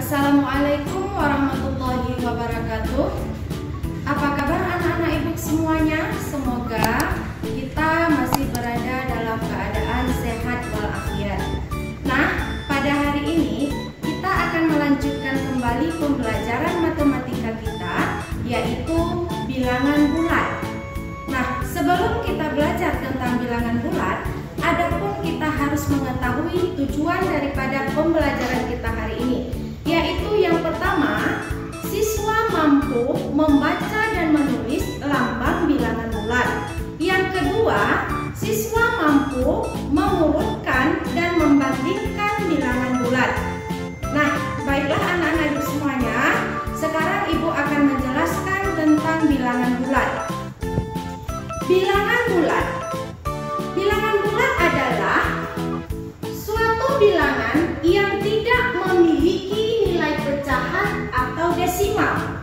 Assalamualaikum warahmatullahi wabarakatuh. Apa kabar anak-anak ibu semuanya? Semoga kita masih berada dalam keadaan sehat walafiat. Nah, pada hari ini kita akan melanjutkan kembali pembelajaran matematika kita, yaitu bilangan bulat. Nah, sebelum kita belajar tentang bilangan bulat, adapun kita harus mengetahui tujuan daripada pembelajaran kita hari ini, yaitu yang pertama, siswa mampu membaca dan menulis lambang bilangan bulat. Yang kedua, siswa mampu mengurutkan dan membandingkan bilangan bulat. Nah, baiklah anak-anak ibu semuanya, sekarang ibu akan menjelaskan tentang bilangan bulat. Bilangan bulat. Bilangan bulat adalah suatu bilangan yang tidak memiliki nilai pecahan atau desimal.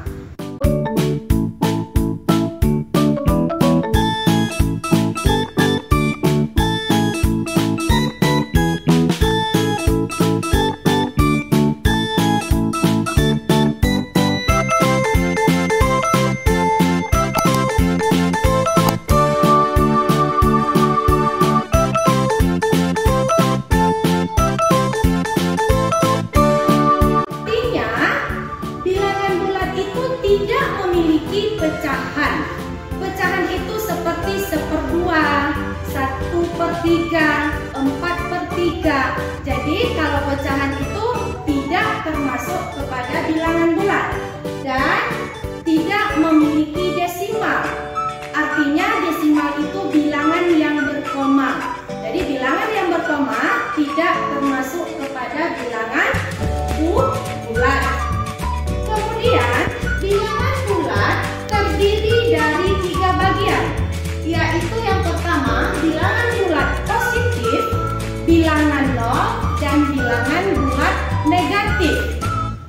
Tidak memiliki pecahan. Pecahan itu seperti 1/2, 1/3, 4/3. Jadi kalau pecahan itu tidak termasuk kepada bilangan bulat dan tidak memiliki desimal. Artinya desimal itu bilangan yang berkoma. Jadi bilangan yang berkoma tidak termasuk kepada bilangan bulat. Kemudian bilangan bulat terdiri dari 3 bagian, yaitu yang pertama bilangan bulat positif, bilangan nol, dan bilangan bulat negatif.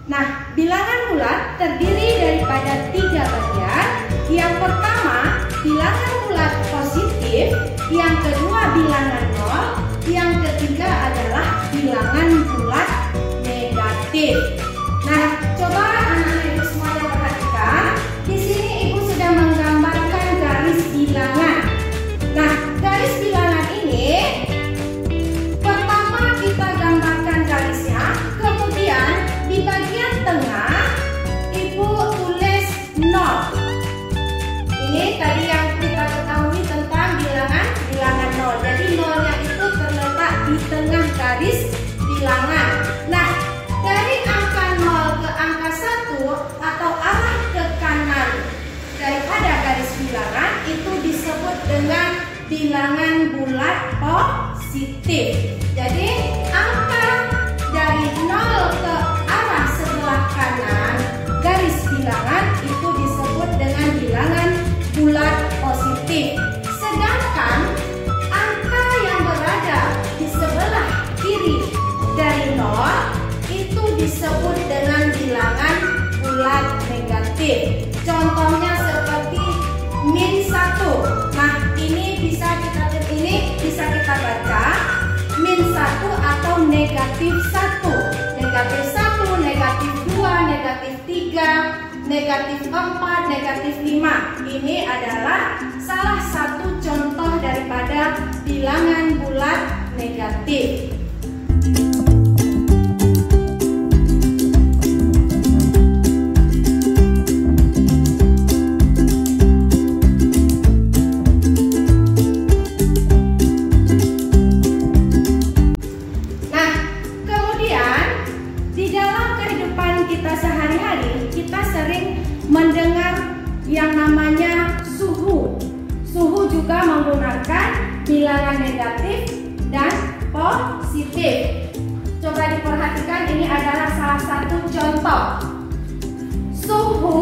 Nah, bilangan bulat terdiri daripada 3 bagian. Yang pertama bilangan bulat positif, yang kedua bilangan nol, yang ketiga adalah bilangan bulat negatif. Nah, coba anak-anak ibu semuanya perhatikan. Di sini ibu sudah menggambarkan garis bilangan. Nah, garis bilangan ini pertama kita gambarkan garisnya, kemudian di bagian tengah ibu tulis 0. Ini tadi yang kita ketahui tentang bilangan 0. Jadi 0-nya itu terletak di tengah garis bilangan. Nah, dari angka 0 ke angka 1 atau arah ke kanan daripada garis bilangan itu disebut dengan bilangan bulat positif. Jadi angka dari 0 ke arah sebelah kanan garis bilangan itu disebut dengan bilangan bulat positif. Sedangkan angka yang berada di sebelah kiri dari 0 itu disebut dengan bilangan bulat negatif. Contohnya seperti -1. Nah, ini bisa kita baca -1 atau -1. -1, -2, -3, -4, -5. Ini adalah salah satu contoh daripada bilangan bulat negatif. Mendengar yang namanya suhu. Suhu juga menggunakan bilangan negatif dan positif. Coba diperhatikan, ini adalah salah satu contoh. Suhu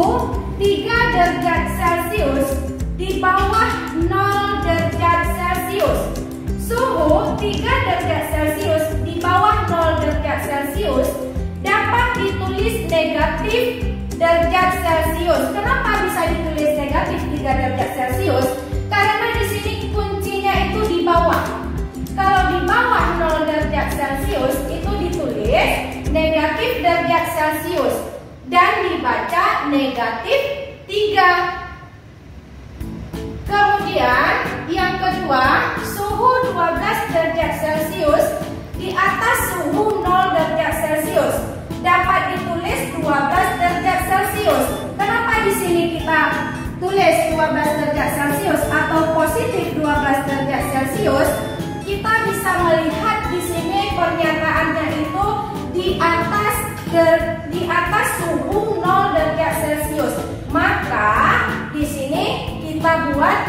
3 derajat Celcius di bawah 0 derajat Celcius. Suhu 3 derajat Celcius di bawah 0 derajat Celcius dapat ditulis negatif derajat Celcius. Kenapa bisa ditulis negatif 3 derajat Celcius? Karena di sini kuncinya itu di bawah. Kalau di bawah 0 derajat Celcius itu ditulis negatif derajat Celcius dan dibaca negatif 3. Kemudian yang kedua, suhu 12 derajat Celcius di atas suhu 0 derajat Celcius dapat ditulis 12 derajat Celcius. Kenapa di sini kita tulis 12 derajat Celcius atau positif 12 derajat Celcius? Kita bisa melihat di sini pernyataannya itu di atas suhu 0 derajat Celcius. Maka di sini kita buat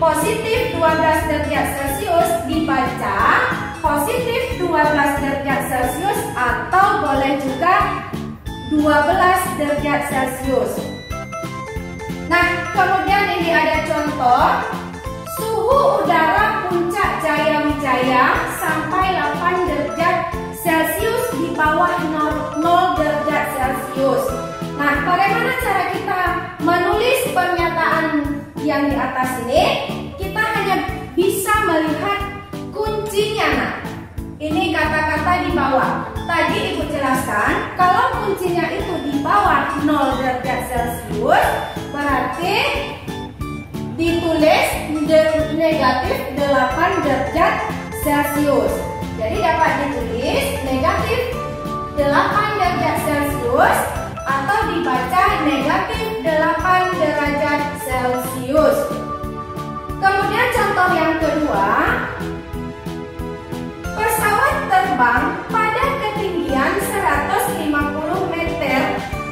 positif 12 derajat Celcius dibaca positif 12 derajat Celcius atau boleh juga 12 derajat Celcius. Nah, kemudian ini ada contoh suhu udara puncak Jaya Wijaya sampai 8 derajat Celcius di bawah 0 derajat Celcius. Nah, bagaimana cara kita menulis pernyataan yang di atas ini? Kita hanya bisa melihat kuncinya. Nah, ini kata-kata di bawah. Tadi Ibu jelaskan, kalau kuncinya itu di bawah 0 derajat Celcius, berarti ditulis negatif 8 derajat Celcius. Jadi dapat ditulis negatif 8 derajat Celcius atau dibaca negatif 8 derajat Celcius. Kemudian contoh yang kedua, pesawat terbang pada ketinggian 150 meter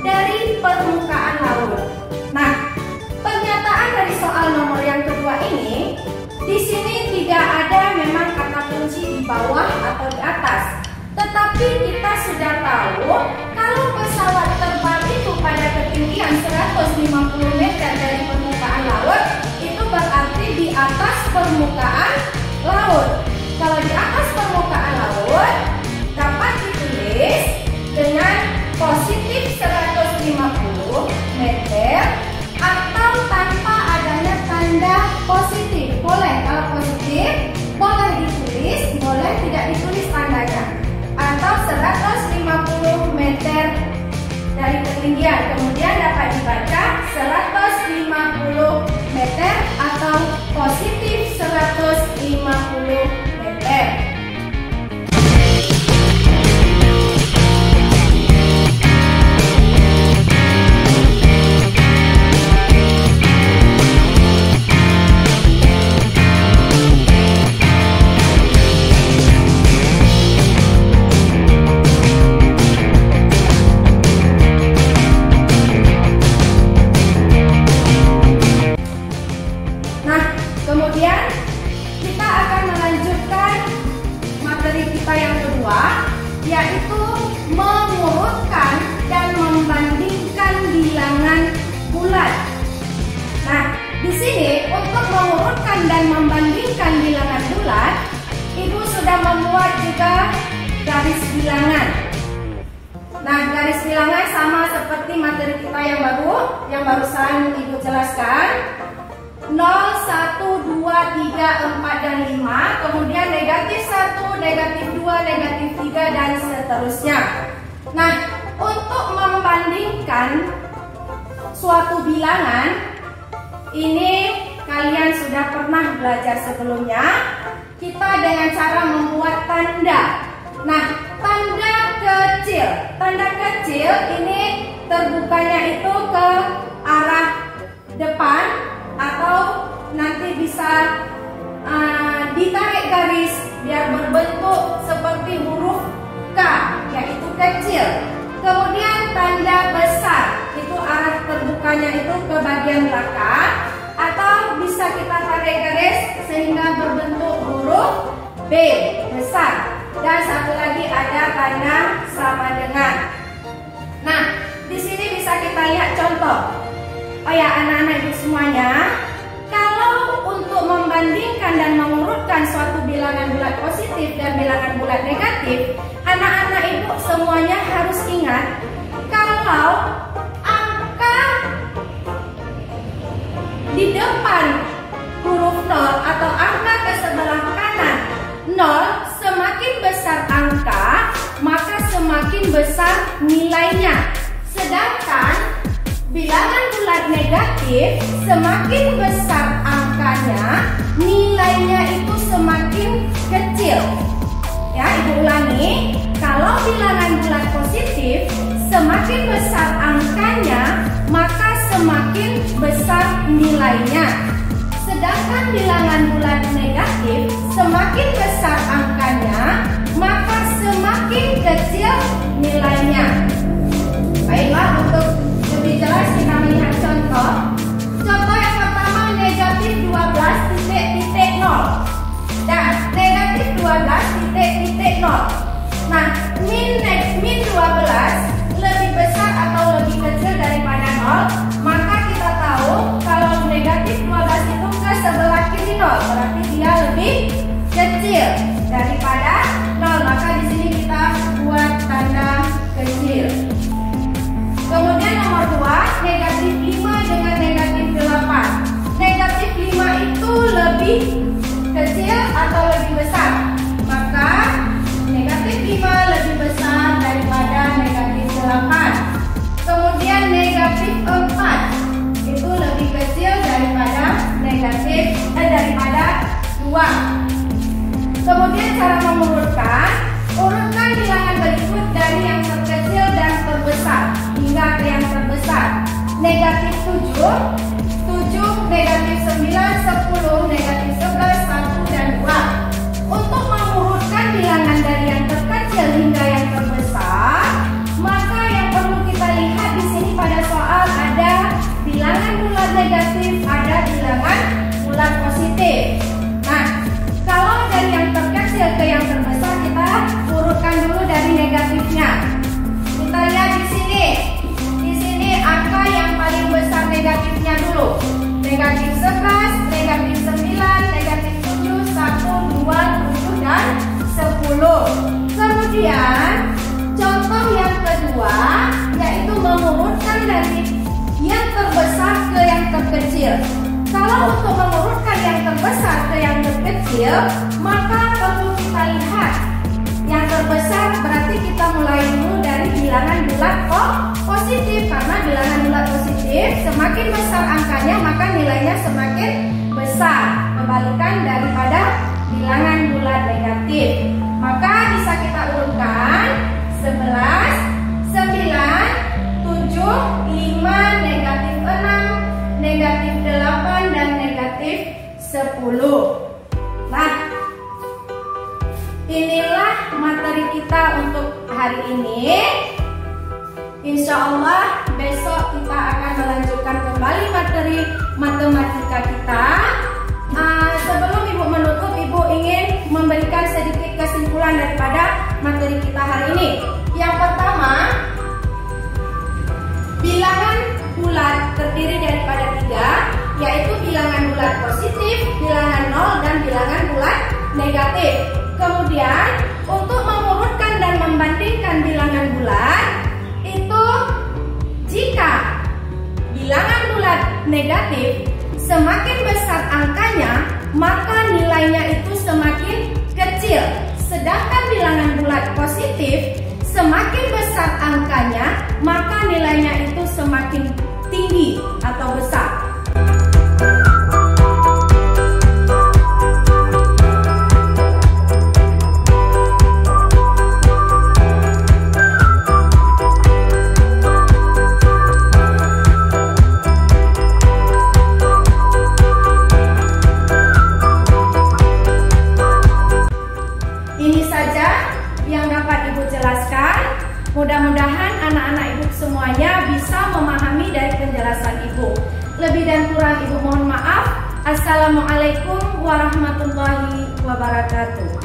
dari permukaan laut. Nah, pernyataan dari soal nomor yang kedua ini, di sini tidak ada memang kata kunci di bawah atau di atas. Tetapi kita sudah tahu kalau pesawat terbang itu pada ketinggian 150 meter dari permukaan laut, itu berarti di atas permukaan laut. Kalau di atas permukaan laut dapat ditulis dengan positif 150 meter atau tanpa adanya tanda positif. Boleh, kalau positif boleh ditulis, boleh tidak ditulis tandanya. Atau 150 meter dari ketinggian. Kemudian dapat dibaca 150 meter atau positif 150 meter. Kemudian kita akan melanjutkan materi kita yang kedua, yaitu mengurutkan dan membandingkan bilangan bulat. Nah, di sini untuk mengurutkan dan membandingkan bilangan bulat, Ibu sudah membuat juga garis bilangan. Nah, garis bilangan sama seperti materi kita yang barusan Ibu jelaskan. 0, 1, 2, 3, 4, dan 5. Kemudian negatif 1, negatif 2, negatif 3, dan seterusnya. Nah, untuk membandingkan suatu bilangan, ini kalian sudah pernah belajar sebelumnya. Kita dengan cara membuat tanda. Nah, tanda kecil ini terbukanya itu ke arah depan, atau nanti bisa ditarik garis biar berbentuk seperti huruf K, yaitu kecil. Kemudian tanda besar, itu arah terbukanya itu ke bagian belakang, atau bisa kita tarik garis sehingga berbentuk huruf B, besar. Dan satu lagi ada tanda sama dengan. Nah, di sini bisa kita lihat contoh. Oh ya, anak-anak Ibu semuanya, kalau untuk membandingkan dan mengurutkan suatu bilangan bulat positif dan bilangan bulat negatif, anak-anak Ibu semuanya harus ingat kalau angka di depan huruf 0 atau angka ke sebelah kanan 0, semakin besar angka, maka semakin besar nilainya. Sedangkan bilangan bulat negatif semakin besar angkanya, nilainya itu semakin kecil. Ya, Ibu ulangi. Kalau bilangan bulat positif semakin besar angkanya, maka semakin besar nilainya. Sedangkan bilangan bulat negatif semakin besar angkanya, maka semakin kecil nilainya. Baiklah, untuk lebih jelas kita melihat contoh. Contoh yang pertama, negatif 12 dan negatif 12 Nah, min 12 lebih besar atau lebih kecil daripada 0, maka kita tahu kalau negatif 12 itu ke sebelah kiri 0, berarti dia lebih kecil daripada 0. Maka di sini kita buat tanda kecil. Kemudian nomor 2, negatif 5 dengan negatif 8. Negatif 5 itu lebih kecil atau lebih besar? Maka negatif 5 lebih besar daripada negatif 8. Kemudian negatif 4 itu lebih kecil daripada daripada 2. Kemudian cara mengurutkan, urutkan bilangan berikut dari yang terkecil dan terbesar hingga ke yang terbesar. Negatif 7, negatif 9, 10, negatif 11, 1, dan 2. Untuk mengurutkan bilangan dari yang terkecil hingga yang terbesar, maka yang perlu kita lihat di sini pada soal ada bilangan bulat negatif, ada bilangan bulat positif. Nah, kalau dari yang terkecil ke yang terbesar, kita urutkan dulu dari negatifnya. Kita lihat di sini. Di sini angka yang paling besar negatifnya dulu. Negatif 11, negatif 9, negatif 7, 1, 2, 7, dan 10. Kemudian contoh yang kedua yaitu mengurutkan dari yang terbesar ke yang terkecil. Kalau untuk mengurutkan yang terbesar ke yang terkecil, maka perlu kita lihat yang terbesar, berarti kita mulai dulu dari bilangan bulat positif, karena bilangan bulat positif semakin besar angkanya maka nilainya semakin besar, kebalikan daripada bilangan bulat negatif. Maka bisa kita urutkan 11, 9, 7, 5, negatif 6, negatif 8, dan negatif 10. Nah, inilah materi kita untuk hari ini. Insya Allah besok kita akan melanjutkan kembali materi matematika kita. Sebelum Ibu menutup, Ibu ingin memberikan sedikit kesimpulan daripada materi kita hari ini. Yang pertama, bilangan bulat terdiri daripada 3, yaitu bilangan bulat positif, bilangan 0, dan bilangan bulat negatif. Kemudian untuk mengurutkan dan membandingkan bilangan bulat itu, jika bilangan bulat negatif semakin besar angkanya, maka nilainya itu semakin kecil. Sedangkan bilangan bulat positif semakin besar angkanya, maka nilainya itu semakin tinggi atau besar. Mudah-mudahan anak-anak Ibu semuanya bisa memahami dari penjelasan Ibu. Lebih dan kurang Ibu mohon maaf. Assalamualaikum warahmatullahi wabarakatuh.